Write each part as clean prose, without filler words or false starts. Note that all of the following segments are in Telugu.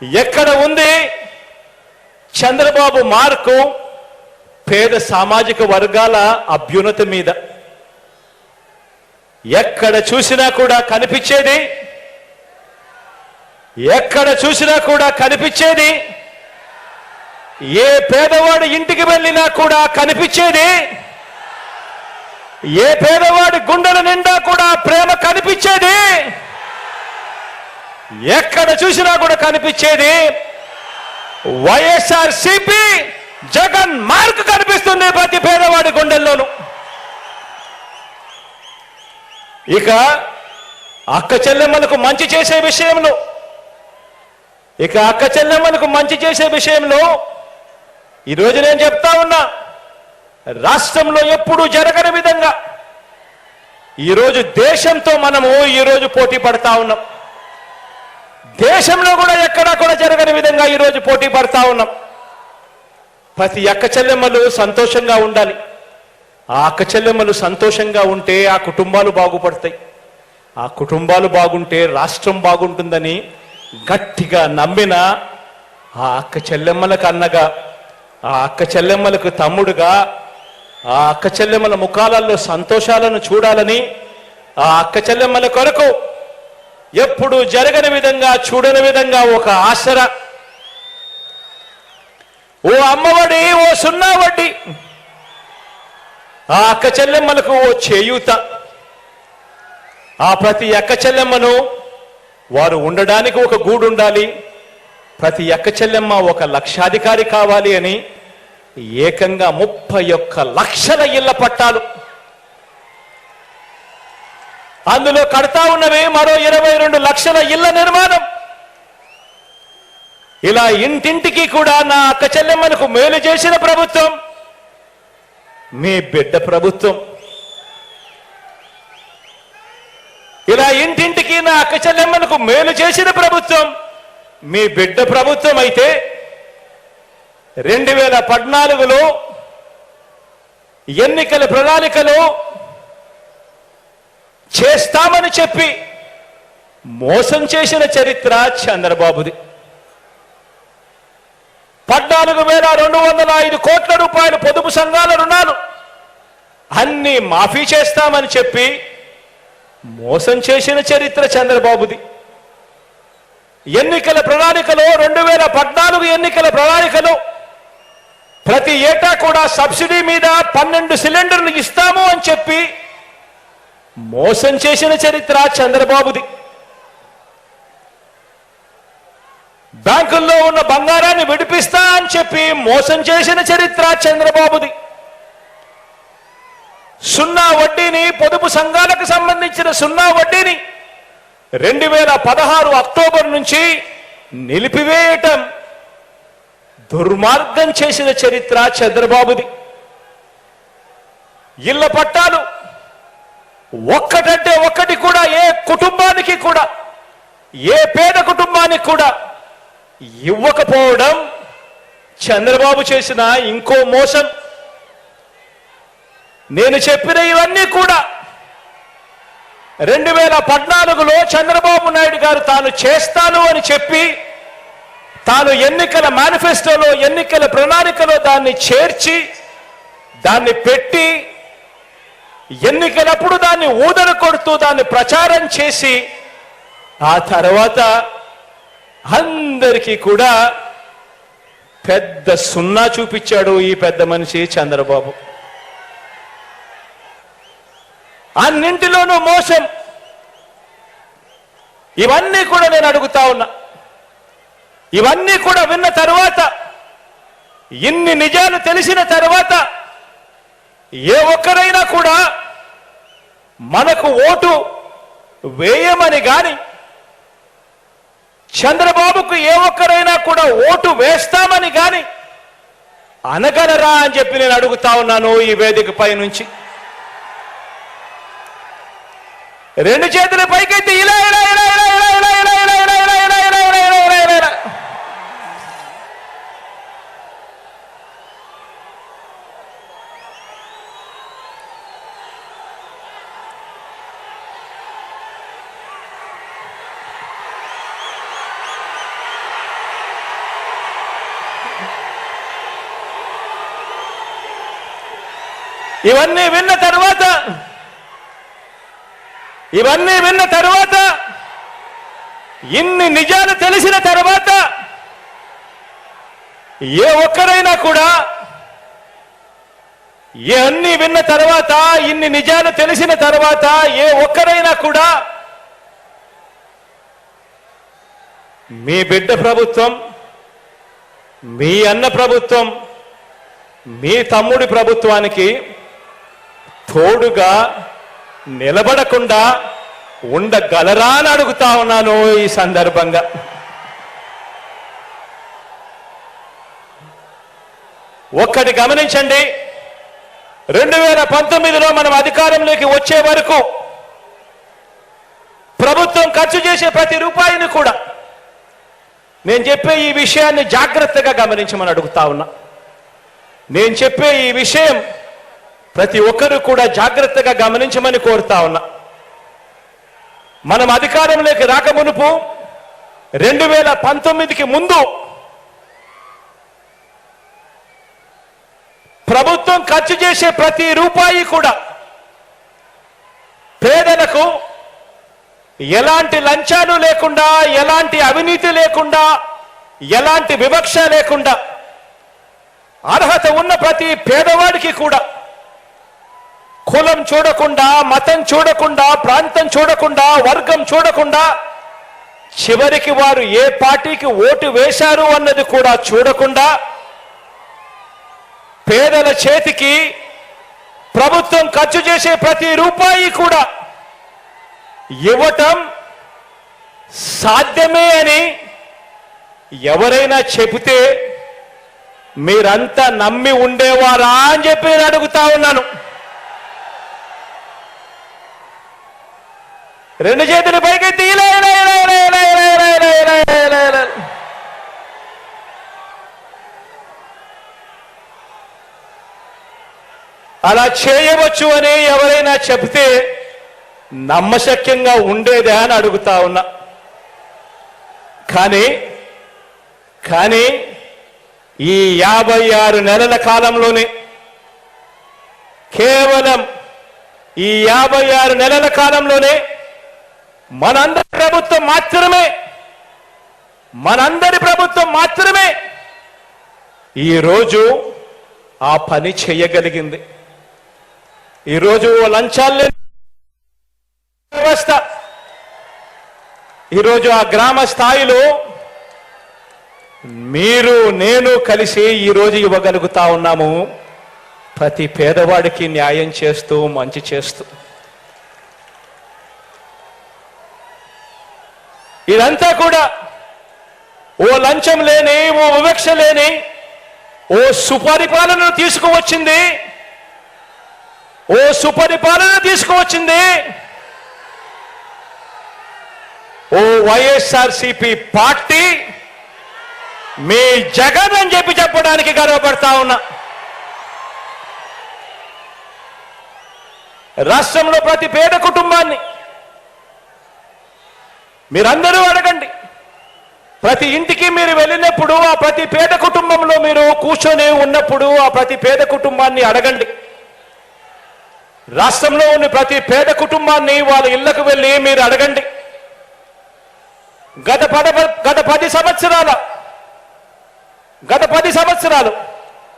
ఎక్కడ ఉంది చంద్రబాబు మార్కు పేద సామాజిక వర్గాల అభ్యున్నతి మీద? ఎక్కడ చూసినా కూడా కనిపించేది, ఎక్కడ చూసినా కూడా కనిపించేది, ఏ పేదవాడి ఇంటికి వెళ్ళినా కూడా కనిపించేది, ఏ పేదవాడి గుండెల నిండా కూడా ప్రేమ కనిపించేది, ఎక్కడ చూసినా కూడా కనిపించేది వైఎస్ఆర్సీపీ జగన్ మార్క్ కనిపిస్తుంది ప్రతి పేదవాడి గుండెల్లోనూ. ఇక అక్క చెల్లెమ్మలకు మంచి చేసే విషయంలో, ఈరోజు నేను చెప్తా ఉన్నా, రాష్ట్రంలో ఎప్పుడూ జరగని విధంగా ఈరోజు దేశంతో మనము ఈరోజు పోటీ పడతా ఉన్నాం. దేశంలో కూడా ఎక్కడా కూడా జరగని విధంగా ఈరోజు పోటీ పడతా ఉన్నాం. ప్రతి అక్క చెల్లెమ్మలు సంతోషంగా ఉండాలి. ఆ అక్క చెల్లెమ్మలు సంతోషంగా ఉంటే ఆ కుటుంబాలు బాగుపడతాయి. ఆ కుటుంబాలు బాగుంటే రాష్ట్రం బాగుంటుందని గట్టిగా నమ్మిన ఆ అక్క చెల్లెమ్మలకు అన్నగా, ఆ అక్క చెల్లెమ్మలకు తమ్ముడుగా, ఆ అక్క చెల్లెమ్మల ముఖాలలో సంతోషాలను చూడాలని, ఆ అక్క చెల్లెమ్మల కొరకు ఎప్పుడు జరగని విధంగా, చూడని విధంగా ఒక ఆసరా, ఓ అమ్మఒడి, ఓ సున్నా వడ్డీ, ఆ అక్క చెల్లెమ్మలకు ఓ చేయూత, ఆ ప్రతి అక్క చెల్లెమ్మను వారు ఉండడానికి ఒక గూడు ఉండాలి, ప్రతి అక్క చెల్లెమ్మ ఒక లక్షాధికారి కావాలి అని ఏకంగా 31 లక్షల ఇళ్ల పట్టాలు, అందులో కడతా ఉన్నవి మరో 22 లక్షల ఇళ్ల నిర్మాణం. ఇలా ఇంటింటికి కూడా నా అక్క చెల్లెమ్మలకు మేలు చేసిన ప్రభుత్వం మీ బిడ్డ ప్రభుత్వం. ఇలా ఇంటింటికి నా అక్క చెల్లెమ్మలకు మేలు చేసిన ప్రభుత్వం మీ బిడ్డ ప్రభుత్వం అయితే 2014లో ఎన్నికల ప్రణాళికలో చేస్తామని చెప్పి మోసం చేసిన చరిత్ర చంద్రబాబుది. 14,205 కోట్ల రూపాయలు పొదుపు సంఘాల రుణాలు అన్ని మాఫీ చేస్తామని చెప్పి మోసం చేసిన చరిత్ర చంద్రబాబుది. ఎన్నికల ప్రణాళికలో 2014 ఎన్నికల ప్రణాళికలో ప్రతి ఏటా కూడా సబ్సిడీ మీద 12 సిలిండర్లు ఇస్తాము అని చెప్పి మోసం చేసిన చరిత్ర చంద్రబాబుది. బ్యాంకుల్లో ఉన్న బంగారాన్ని విడిపిస్తా అని చెప్పి మోసం చేసిన చరిత్ర చంద్రబాబుది. సున్నా వడ్డీని, పొదుపు సంఘాలకు సంబంధించిన సున్నా వడ్డీని 2016 అక్టోబర్ నుంచి నిలిపివేయటం దుర్మార్గం చేసిన చరిత్ర చంద్రబాబుది. ఇళ్ల పట్టాలు ఒక్కటంటే ఒక్కటి కూడా ఏ కుటుంబానికి కూడా, ఏ పేద కుటుంబానికి కూడా ఇవ్వకపోవడం చంద్రబాబు చేసిన ఇంకో మోసం. నేను చెప్పిన ఇవన్నీ కూడా 2014లో చంద్రబాబు నాయుడు గారు తాను చేస్తాను అని చెప్పి, తాను ఎన్నికల మేనిఫెస్టోలో, ఎన్నికల ప్రణాళికలో దాన్ని చేర్చి, దాన్ని పెట్టి, ఎన్నికలప్పుడు దాన్ని ఊదర కొడుతూ దాన్ని ప్రచారం చేసి, ఆ తర్వాత అందరికీ కూడా పెద్ద సున్నా చూపించాడు ఈ పెద్ద మనిషి చంద్రబాబు. అన్నింటిలోనూ మోసం. ఇవన్నీ కూడా నేను అడుగుతా ఉన్నా. ఇవన్నీ కూడా విన్న తర్వాత, ఇన్ని నిజాలు తెలిసిన తర్వాత ఏ ఒక్కరైనా కూడా మనకు ఓటు వేయమని గాని, చంద్రబాబుకు ఏ ఒక్కరైనా కూడా ఓటు వేస్తామని గాని అనగలరా అని చెప్పి నేను అడుగుతా ఉన్నాను ఈ వేదికపై నుంచి. రెండు చేతుల పైకెత్తి ఇలా ఇలా ఇలా ఇలా ఇలా ఇలా ఇలా ఇలా ఇలా ఇలా ఇలా ఇలా ఇలా ఇలా ఇలా ఇలా. ఇవన్నీ విన్న తర్వాత ఇన్ని నిజాలు తెలిసిన తర్వాత ఏ ఒక్కరైనా కూడా ఇవన్నీ విన్న తర్వాత ఇన్ని నిజాలు తెలిసిన తర్వాత ఏ ఒక్కరైనా కూడా మీ బిడ్డ ప్రభుత్వం, మీ అన్న ప్రభుత్వం, మీ తమ్ముడి ప్రభుత్వానికి తోడుగా నిలబడకుండా ఉండగలరా అని అడుగుతా ఉన్నాను ఈ సందర్భంగా. ఒక్కటి గమనించండి, 2019లో మనం అధికారంలోకి వచ్చే వరకు ప్రభుత్వం ఖర్చు చేసే ప్రతి రూపాయిని కూడా, నేను చెప్పే ఈ విషయాన్ని జాగ్రత్తగా గమనించమని అడుగుతా ఉన్నా. నేను చెప్పే ఈ విషయం ప్రతి ఒక్కరూ కూడా జాగ్రత్తగా గమనించమని కోరుతా ఉన్నా. మనం అధికారంలోకి రాకమునుపు 2019కి ముందు ప్రభుత్వం ఖర్చు చేసే ప్రతి రూపాయి కూడా పేదలకు ఎలాంటి లంచాలు లేకుండా, ఎలాంటి అవినీతి లేకుండా, ఎలాంటి వివక్ష లేకుండా అర్హత ఉన్న ప్రతి పేదవాడికి కూడా కులం చూడకుండా, మతం చూడకుండా, ప్రాంతం చూడకుండా, వర్గం చూడకుండా, చివరికి వారు ఏ పార్టీకి ఓటు వేశారు అన్నది కూడా చూడకుండా పేదల చేతికి ప్రభుత్వం ఖర్చు చేసే ప్రతి రూపాయి కూడా ఇవ్వటం సాధ్యమే అని ఎవరైనా చెబితే మీరంతా నమ్మి ఉండేవారా అని చెప్పి నేను అడుగుతా ఉన్నాను. రెండు చేతులు పైకెత్తి ఇలా ఇలా ఇలా ఇలా ఇలా ఇలా ఇలా ఇలా ఇలా ఇలా ఇలా. అలా చేయవచ్చు అని ఎవరైనా చెబితే నమ్మశక్యంగా ఉండేదే అని అడుగుతా ఉన్నా. కానీ ఈ 56 నెలల కాలంలోనే, కేవలం ఈ 56 నెలల కాలంలోనే మనందరి ప్రభుత్వం మాత్రమే ఈరోజు ఆ పని చేయగలిగింది. ఈరోజు లంచాలు లేని వ్యవస్థ, ఈరోజు ఆ గ్రామ స్థాయిలో మీరు నేను కలిసి ఈరోజు ఇవ్వగలుగుతా ఉన్నాము, ప్రతి పేదవాడికి న్యాయం చేస్తూ, మంచి చేస్తూ. ఇదంతా కూడా ఓ లంచం లేని, ఓ వివక్ష లేని, ఓ సుపరిపాలనను తీసుకువచ్చింది. ఓ వైఎస్ఆర్సీపీ పార్టీ, మీ జగన్ అని చెప్పడానికి గర్వపడతా ఉన్నా. రాష్ట్రంలో ప్రతి పేద కుటుంబాన్ని మీరందరూ అడగండి. ప్రతి ఇంటికి మీరు వెళ్ళినప్పుడు, ఆ ప్రతి పేద కుటుంబంలో మీరు కూర్చొని ఉన్నప్పుడు ఆ ప్రతి పేద కుటుంబాన్ని అడగండి. రాష్ట్రంలో ఉన్న ప్రతి పేద కుటుంబాన్ని వాళ్ళ ఇళ్లకు వెళ్ళి మీరు అడగండి. గత 10 సంవత్సరాలు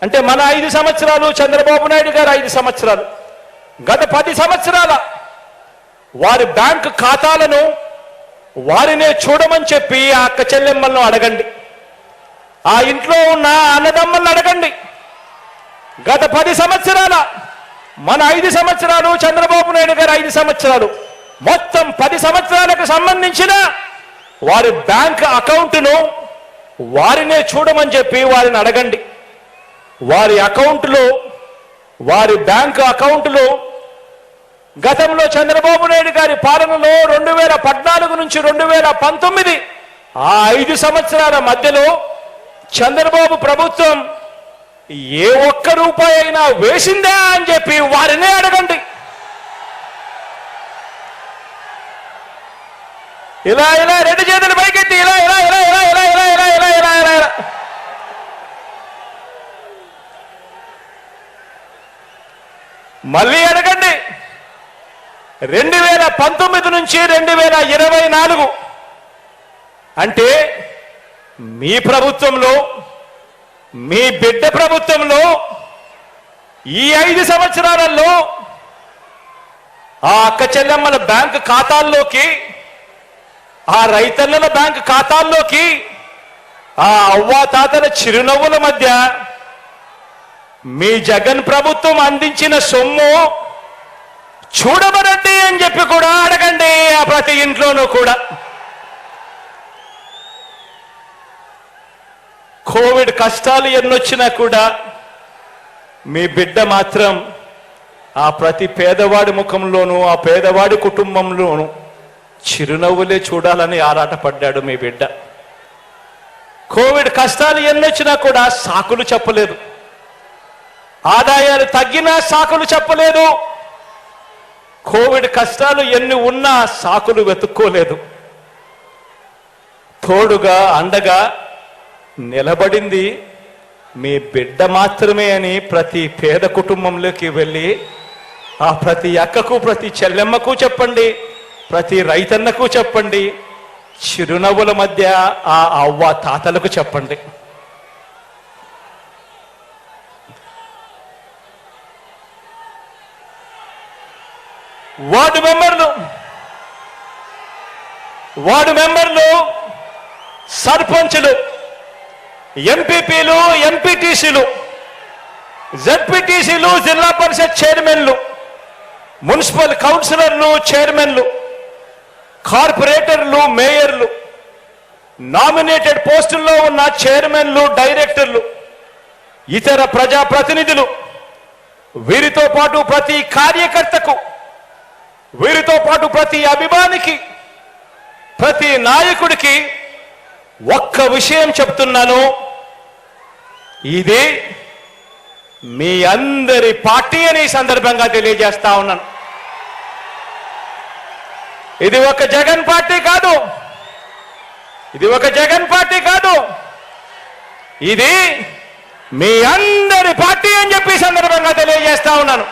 అంటే మన 5 సంవత్సరాలు, చంద్రబాబు నాయుడు గారు 5 సంవత్సరాలు, గత 10 సంవత్సరాల వారి బ్యాంకు ఖాతాలను వారినే చూడమని చెప్పి ఆ అక్క చెల్లెమ్మలను అడగండి. ఆ ఇంట్లో ఉన్న అన్నదమ్మలను అడగండి. గత 10 సంవత్సరాల, మన 5 సంవత్సరాలు, చంద్రబాబు నాయుడు గారు 5 సంవత్సరాలు, మొత్తం 10 సంవత్సరాలకు సంబంధించిన వారి బ్యాంక్ అకౌంట్ను వారినే చూడమని చెప్పి వారిని అడగండి. వారి అకౌంట్లో, వారి బ్యాంకు అకౌంట్లో గతంలో చంద్రబాబు నాయుడు గారి పాలనలో 2014 నుంచి 2019 ఆ 5 సంవత్సరాల మధ్యలో చంద్రబాబు ప్రభుత్వం ఏ ఒక్క రూపాయి అయినా వేసిందా అని చెప్పి వారినే అడగండి. ఇలా ఇలా రెండు చేతులు పైకెత్తి ఇలా ఇలా ఇలా ఇలా ఇలా ఇలా ఇలా ఇలా ఇలా ఇలా ఇలా. మళ్ళీ అడగండి. 2019 నుంచి 2024 అంటే మీ ప్రభుత్వంలో, మీ బిడ్డ ప్రభుత్వంలో ఈ 5 సంవత్సరాలలో ఆ అక్క చెల్లెమ్మల బ్యాంకు ఖాతాల్లోకి, ఆ రైతన్నల బ్యాంకు ఖాతాల్లోకి, ఆ అవ్వాతాతల చిరునవ్వుల మధ్య మీ జగన్ ప్రభుత్వం అందించిన సొమ్ము చూడమనండి అని చెప్పి కూడా అడగండి. ఆ ప్రతి ఇంట్లోనూ కూడా కోవిడ్ కష్టాలు ఎన్నొచ్చినా కూడా మీ బిడ్డ మాత్రం ఆ ప్రతి పేదవాడి ముఖంలోనూ, ఆ పేదవాడి కుటుంబంలోనూ చిరునవ్వులే చూడాలని ఆరాటపడ్డాడు మీ బిడ్డ. కోవిడ్ కష్టాలు ఎన్నొచ్చినా కూడా సాకులు చెప్పలేదు, ఆదాయాలు తగ్గినా సాకులు చెప్పలేదు, కోవిడ్ కష్టాలు ఎన్ని ఉన్నా సాకులు వెతుక్కోలేదు. తోడుగా అండగా నిలబడింది మీ బిడ్డ మాత్రమే అని ప్రతి పేద కుటుంబంలోకి వెళ్ళి ఆ ప్రతి అక్కకు, ప్రతి చెల్లెమ్మకు చెప్పండి, ప్రతి రైతన్నకు చెప్పండి, చిరునవ్వుల మధ్య ఆ అవ్వ తాతలకు చెప్పండి. వార్డు మెంబర్లు, సర్పంచులు, ఎంపీపీలు, ఎంపీటీసీలు, జెడ్పీటీసీలు, జిల్లా పరిషత్ చైర్మన్లు, మున్సిపల్ కౌన్సిలర్లు, చైర్మన్లు, కార్పొరేటర్లు, మేయర్లు, నామినేటెడ్ పోస్టుల్లో ఉన్న చైర్మన్లు, డైరెక్టర్లు, ఇతర ప్రజాప్రతినిధులు, వీరితో పాటు ప్రతి కార్యకర్తకు, వీరితో పాటు ప్రతి అభిమానికి, ప్రతి నాయకుడికి ఒక్క విషయం చెప్తున్నాను. ఇది మీ అందరి పార్టీ అని సందర్భంగా తెలియజేస్తా ఉన్నాను. ఇది ఒక జగన్ పార్టీ కాదు, ఇది ఒక జగన్ పార్టీ కాదు, ఇది మీ అందరి పార్టీ అని చెప్పి సందర్భంగా తెలియజేస్తా ఉన్నాను.